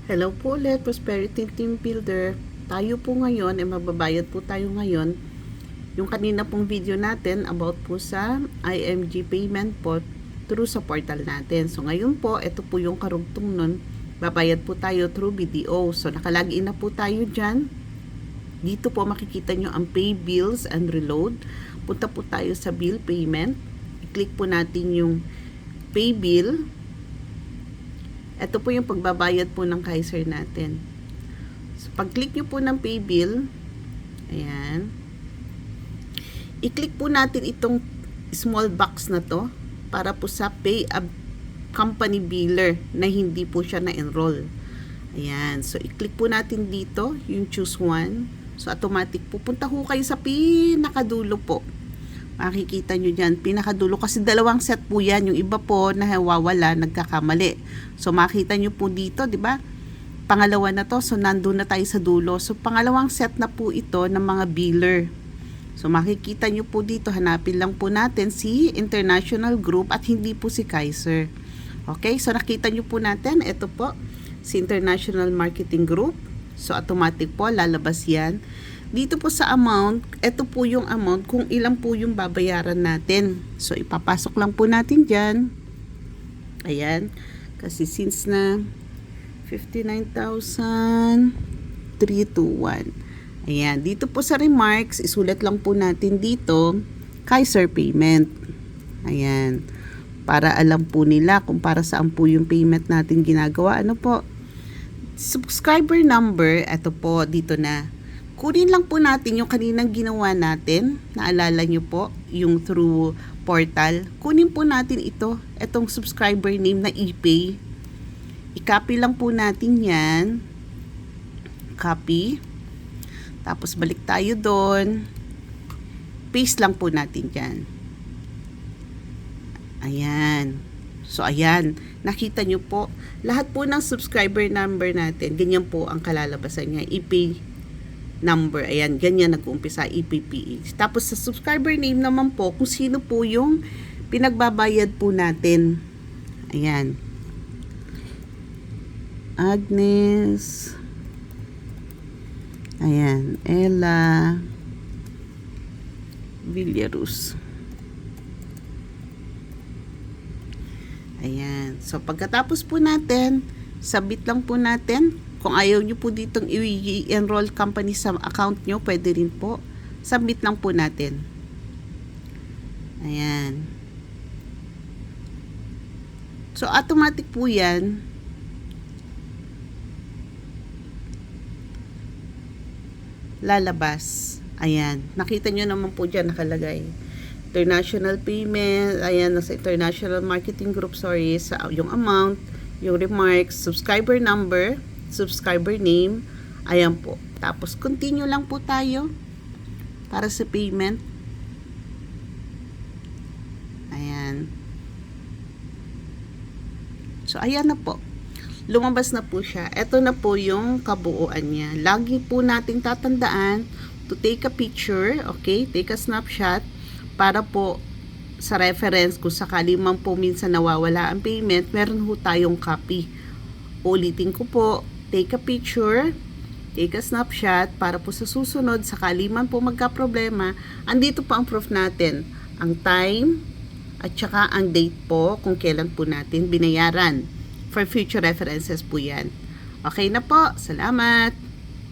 Hello po ulit, Prosperity Team Builder. Tayo po ngayon, mababayad po tayo ngayon. Yung kanina pong video natin about po sa IMG payment po through sa portal natin. So ngayon po, ito po yung karugtong nun. Babayad po tayo through BDO. So nakalagin na po tayo dyan. Dito po makikita nyo ang pay bills and reload. Punta po tayo sa bill payment. I-click po natin yung pay bill. Ito po yung pagbabayad po ng Kaiser natin. So, pag-click nyo po ng pay bill, ayan, i-click po natin itong small box na to para po sa pay a company biller na hindi po siya na-enroll. Ayan, so i-click po natin dito yung choose one. So automatic pupunta ho kayo sa pinakadulo po. Makikita nyo dyan, pinakadulo kasi dalawang set po yan. Yung iba po nawawala, nagkakamali. So makita nyo po dito, di ba? Pangalawa na to, so nandun na tayo sa dulo. So pangalawang set na po ito ng mga biller. So makikita nyo po dito, hanapin lang po natin si International Group at hindi po si Kaiser. Okay, so nakita nyo po natin, ito po, si International Marketing Group. So automatic po, lalabas yan. Dito po sa amount, ito po yung amount kung ilan po yung babayaran natin. So, ipapasok lang po natin dyan. Ayan. Kasi since na 59,321. Ayan. Dito po sa remarks, isulat lang po natin dito, Kaiser Payment. Ayan. Para alam po nila kung para saan po yung payment natin ginagawa. Ano po? Subscriber number, ito po, dito na. Kunin lang po natin yung kaninang ginawa natin. Naalala nyo po, yung through portal. Kunin po natin ito, itong subscriber name na ePay. I-copy lang po natin yan. Copy. Tapos balik tayo doon. Paste lang po natin dyan. Ayan. So, ayan. Nakita nyo po, lahat po ng subscriber number natin, ganyan po ang kalalabasan niya. ePay number, ayan, ganyan nag-uumpisa, EPPH. Tapos sa subscriber name naman po, kung sino po yung pinagbabayad po natin. Ayan. Agnes. Ayan. Ella Villarus. Ayan. So, pagkatapos po natin, submit lang po natin. Kung ayaw nyo po ditong i-enroll company sa account nyo, pwede rin po. Submit lang po natin. Ayan. So, automatic po yan. Lalabas. Ayan. Nakita nyo naman po dyan nakalagay. International payment. Ayan, nasa International Marketing Group, sorry, sa yung amount, yung remarks, subscriber number, subscriber name, ayan po. Tapos continue lang po tayo para sa payment. Ayan. So ayan na po. Lumabas na po siya. Ito na po yung kabuuan niya. Lagi po nating tatandaan to take a picture, okay? Take a snapshot para po sa reference kung sakali man po minsan nawawala ang payment, meron ho tayong copy. Ulitin ko po, take a picture, take a snapshot para po sa susunod, sakali man po magka-problema, andito po ang proof natin, ang time at saka ang date po kung kailan po natin binayaran. For future references po yan. Okay na po, salamat!